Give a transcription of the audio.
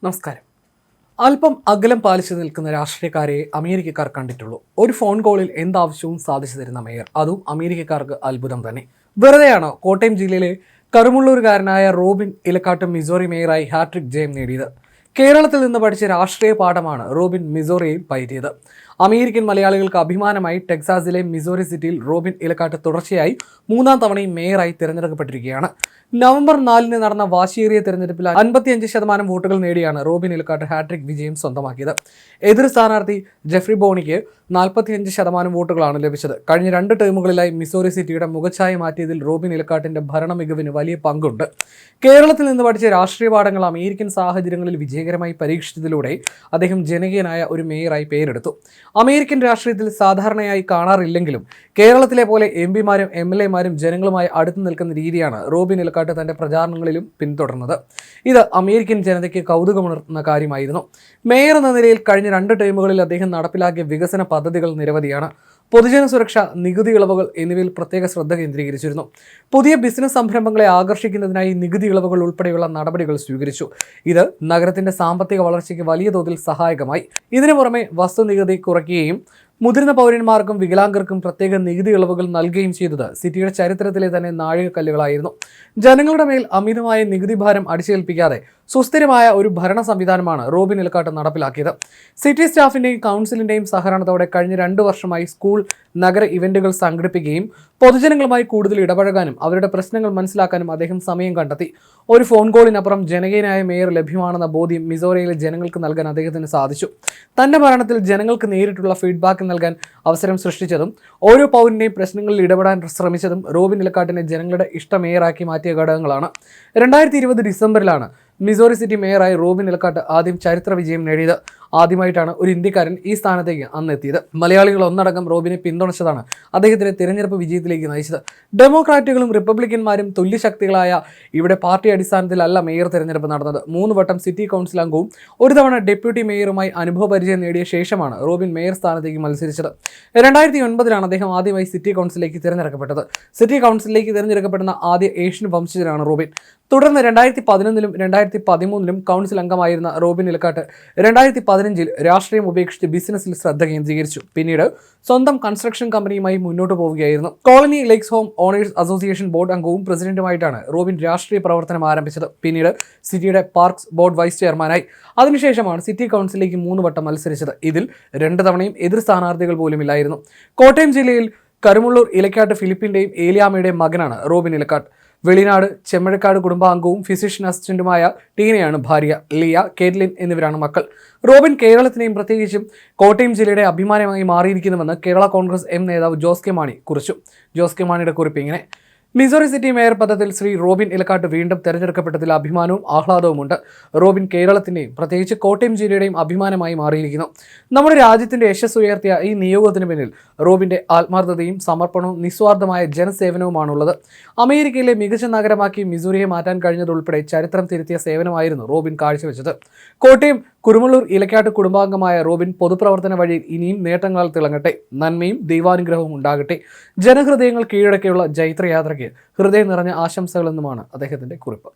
നമസ്കാരം. അല്പം അകലം പാലിച്ചു നിൽക്കുന്ന രാഷ്ട്രീയക്കാരെ അമേരിക്കക്കാർ കണ്ടിട്ടുള്ളൂ. ഒരു ഫോൺ കോളിൽ എന്താവശ്യവും സാധിച്ചു തരുന്ന മേയർ, അതും അമേരിക്കക്കാർക്ക് അത്ഭുതം തന്നെ. വെറുതെയാണോ കോട്ടയം ജില്ലയിലെ കരുമുള്ളൂരുകാരനായ റോബിൻ ഇലക്കാട്ട് മിസോറി മേയറായി ഹാട്രിക് ജയം നേടിയത്? കേരളത്തിൽ നിന്ന് പഠിച്ച രാഷ്ട്രീയ പാഠമാണ് റോബിൻ മിസോറിയിൽ പയറ്റിയത്. അമേരിക്കൻ മലയാളികൾക്ക് അഭിമാനമായി ടെക്സാസിലെ മിസോറി സിറ്റിയിൽ റോബിൻ ഇലക്കാട്ട് തുടർച്ചയായി മൂന്നാം തവണയും മേയറായി തിരഞ്ഞെടുക്കപ്പെട്ടിരിക്കുകയാണ്. നവംബർ 4 നടന്ന വാശിയേറിയ തെരഞ്ഞെടുപ്പിൽ 55% വോട്ടുകൾ നേടിയാണ് റോബിൻ ഇലക്കാട്ട് ഹാട്രിക് വിജയം സ്വന്തമാക്കിയത്. എതിർ സ്ഥാനാർത്ഥി ജെഫ്രി ബോണിക്ക് 45% വോട്ടുകളാണ് ലഭിച്ചത്. കഴിഞ്ഞ 2 ടേമുകളിലായി മിസോറി സിറ്റിയുടെ മുഖച്ഛായ മാറ്റിയതിൽ റോബിൻ ഇലക്കാട്ടിന്റെ ഭരണ മികവിന് വലിയ പങ്കുണ്ട്. കേരളത്തിൽ നിന്ന് പഠിച്ച രാഷ്ട്രീയ പാഠങ്ങൾ അമേരിക്കൻ സാഹചര്യങ്ങളിൽ വിജയകരമായി പരീക്ഷിച്ചതിലൂടെ അദ്ദേഹം ജനകീയനായ ഒരു മേയറായി പേരെടുത്തു. അമേരിക്കൻ രാഷ്ട്രീയത്തിൽ സാധാരണയായി കാണാറില്ലെങ്കിലും കേരളത്തിലെ പോലെ എംപിമാരും MLAമാരും ജനങ്ങളുമായി അടുത്തു നിൽക്കുന്ന രീതിയാണ് റോബിൻ ഇലക്കാട്ട് തന്റെ പ്രചാരണങ്ങളിലും പിന്തുടർന്നത്. ഇത് അമേരിക്കൻ ജനതയ്ക്ക് കൗതുകമുണർത്തുന്ന കാര്യമായിരുന്നു. മേയർ എന്ന നിലയിൽ കഴിഞ്ഞ 2 ടേമുകളിൽ അദ്ദേഹം നടപ്പിലാക്കിയ വികസന പദ്ധതികൾ നിരവധിയാണ്. പൊതുജന സുരക്ഷ, നികുതി ഇളവുകൾ എന്നിവയിൽ പ്രത്യേക ശ്രദ്ധ കേന്ദ്രീകരിച്ചിരുന്നു. പുതിയ ബിസിനസ് സംരംഭങ്ങളെ ആകർഷിക്കുന്നതിനായി നികുതി ഇളവുകൾ ഉൾപ്പെടെയുള്ള നടപടികൾ സ്വീകരിച്ചു. ഇത് നഗരത്തിന്റെ സാമ്പത്തിക വളർച്ചയ്ക്ക് വലിയ തോതിൽ സഹായകമായി. ഇതിനു പുറമെ വസ്തുനികുതി കുറയ്ക്കുകയും മുതിർന്ന പൗരന്മാർക്കും വികലാംഗർക്കും പ്രത്യേക നികുതി ഇളവുകൾ നൽകുകയും ചെയ്തത് സിറ്റിയുടെ ചരിത്രത്തിലെ തന്നെ നാഴികക്കല്ലുകളായിരുന്നു. ജനങ്ങളുടെ മേൽ അമിതമായ നികുതി ഭാരം അടിച്ചേൽപ്പിക്കാതെ സുസ്ഥിരമായ ഒരു ഭരണ സംവിധാനമാണ് റോബിൻ ഇലക്കാട്ട് നടപ്പിലാക്കിയത്. സിറ്റി സ്റ്റാഫിന്റെയും കൗൺസിലിന്റെയും സഹകരണത്തോടെ കഴിഞ്ഞ 2 വർഷമായി സ്കൂൾ, നഗര ഇവന്റുകൾ സംഘടിപ്പിക്കുകയും പൊതുജനങ്ങളുമായി കൂടുതൽ ഇടപഴകാനും അവരുടെ പ്രശ്നങ്ങൾ മനസ്സിലാക്കാനും അദ്ദേഹം സമയം കണ്ടെത്തി. ഒരു ഫോൺ കോളിനപ്പുറം ജനകീയനായ മേയർ ലഭ്യമാണെന്ന ബോധ്യം മിസോറിയിലെ ജനങ്ങൾക്ക് നൽകാൻ അദ്ദേഹത്തിന് സാധിച്ചു. തന്റെ ഭരണത്തിൽ ജനങ്ങൾക്ക് നേരിട്ടുള്ള ഫീഡ്ബാക്ക് നൽകാൻ അവസരം സൃഷ്ടിച്ചതും ഓരോ പൗരന്റെയും പ്രശ്നങ്ങളിൽ ഇടപെടാൻ ശ്രമിച്ചതും റോബിൻ ഇലക്കാട്ടിനെ ജനങ്ങളുടെ ഇഷ്ട മേയറാക്കി മാറ്റിയ ഘടകങ്ങളാണ്. 2020 ഡിസംബറിലാണ് മിസോറി സിറ്റി മേയറായി റോബിൻ ഇലക്കാട്ട് ആദ്യം ചരിത്ര വിജയം നേടിയത്. ആദ്യമായിട്ടാണ് ഒരു ഇന്ത്യക്കാരൻ ഈ സ്ഥാനത്തേക്ക് അന്ന് എത്തിയത്. മലയാളികൾ ഒന്നടങ്കം റോബിനെ പിന്തുണച്ചതാണ് അദ്ദേഹത്തിന്റെ തിരഞ്ഞെടുപ്പ് വിജയത്തിലേക്ക് നയിച്ചത്. ഡെമോക്രാറ്റുകളും റിപ്പബ്ലിക്കന്മാരും തുല്യശക്തികളായ ഇവിടെ പാർട്ടി അടിസ്ഥാനത്തിലല്ല മേയർ തിരഞ്ഞെടുപ്പ് നടന്നത്. 3 വട്ടം സിറ്റി കൗൺസിൽ അംഗവും ഒരു തവണ ഡെപ്യൂട്ടി മേയറുമായി അനുഭവ പരിചയം നേടിയ ശേഷമാണ് റോബിൻ മേയർ സ്ഥാനത്തേക്ക് മത്സരിച്ചത്. 2009 അദ്ദേഹം ആദ്യമായി സിറ്റി കൗൺസിലേക്ക് തിരഞ്ഞെടുക്കപ്പെട്ടത്. സിറ്റി കൗൺസിലിലേക്ക് തിരഞ്ഞെടുക്കപ്പെടുന്ന ആദ്യ ഏഷ്യൻ വംശജനാണ് റോബിൻ. തുടർന്ന് 2011 2013 കൗൺസിൽ അംഗമായിരുന്ന റോബിൻ ഇലക്കാട്ട് 2015 രാഷ്ട്രീയം ഉപേക്ഷിച്ച് ബിസിനസ്സിൽ ശ്രദ്ധ കേന്ദ്രീകരിച്ചു. പിന്നീട് സ്വന്തം കൺസ്ട്രക്ഷൻ കമ്പനിയുമായി മുന്നോട്ട് പോവുകയായിരുന്നു. Colony Lakes home owners association board അംഗവും പ്രസിഡന്റുമായിട്ടാണ് റോബിൻ രാഷ്ട്രീയ പ്രവർത്തനം ആരംഭിച്ചത്. പിന്നീട് സിറ്റിയുടെ പാർക്സ് ബോർഡ് വൈസ് ചെയർമാനായി. അതിനുശേഷമാണ് സിറ്റി കൗൺസിലേക്ക് 3 വട്ടം മത്സരിച്ചത്. ഇതിൽ 2 തവണയും എതിർ സ്ഥാനാർത്ഥികൾ പോലുമില്ലായിരുന്നു. കോട്ടയം ജില്ലയിൽ കരുമുള്ളൂർ ഇലക്കാട്ട് ഫിലിപ്പിന്റെയും ഏലിയാമ്മയുടെയും മകനാണ് റോബിൻ ഇലക്കാട്ട്. വെളിനാട് ചെമ്മഴക്കാട് കുടുംബാംഗവും ഫിസിഷ്യൻ അസിസ്റ്റന്റുമായ ടീനയാണ് ഭാര്യ. ലിയ, കേറ്റ്ലിൻ എന്നിവരാണ് മക്കൾ. റോബിൻ കേരളത്തിനെയും പ്രത്യേകിച്ചും കോട്ടയം ജില്ലയുടെ അഭിമാനമായി മാറിയിരിക്കുന്നുവെന്ന് കേരള കോൺഗ്രസ് നേതാവ് ജോസ് കെ മാണി കുറിച്ചു. ജോസ് കെ മാണിയുടെ കുറിപ്പ് ഇങ്ങനെ: മിസോറി സിറ്റി മേയർ പദത്തിൽ ശ്രീ റോബിൻ ഇലക്കാട്ട് വീണ്ടും തെരഞ്ഞെടുക്കപ്പെട്ടതിൽ അഭിമാനവും ആഹ്ലാദവുമുണ്ട്. റോബിൻ കേരളത്തിൻ്റെയും പ്രത്യേകിച്ച് കോട്ടയം ജില്ലയുടെയും അഭിമാനമായി മാറിയിരിക്കുന്നു. നമ്മുടെ രാജ്യത്തിന്റെ യശസ് ഉയർത്തിയ ഈ നിയോഗത്തിന് പിന്നിൽ റോബിന്റെ ആത്മാർത്ഥതയും സമർപ്പണവും നിസ്വാർത്ഥമായ ജനസേവനവുമാണുള്ളത്. അമേരിക്കയിലെ മികച്ച നഗരമാക്കി മിസോറിയെ മാറ്റാൻ കഴിഞ്ഞതുൾപ്പെടെ ചരിത്രം തിരുത്തിയ സേവനമായിരുന്നു റോബിൻ കാഴ്ചവെച്ചത്. കോട്ടയം കുരുമുള്ളൂർ ഇലക്കാട്ട് കുടുംബാംഗമായ റോബിൻ പൊതുപ്രവർത്തന വഴി ഇനിയും നേട്ടങ്ങളാൽ തിളങ്ങട്ടെ. നന്മയും ദൈവാനുഗ്രഹവും ഉണ്ടാകട്ടെ. ജനഹൃദയങ്ങൾ കീഴടക്കിയുള്ള ജൈത്രയാത്രയ്ക്ക് ഹൃദയം നിറഞ്ഞ ആശംസകളെന്നുമാണ് അദ്ദേഹത്തിന്റെ കുറിപ്പ്.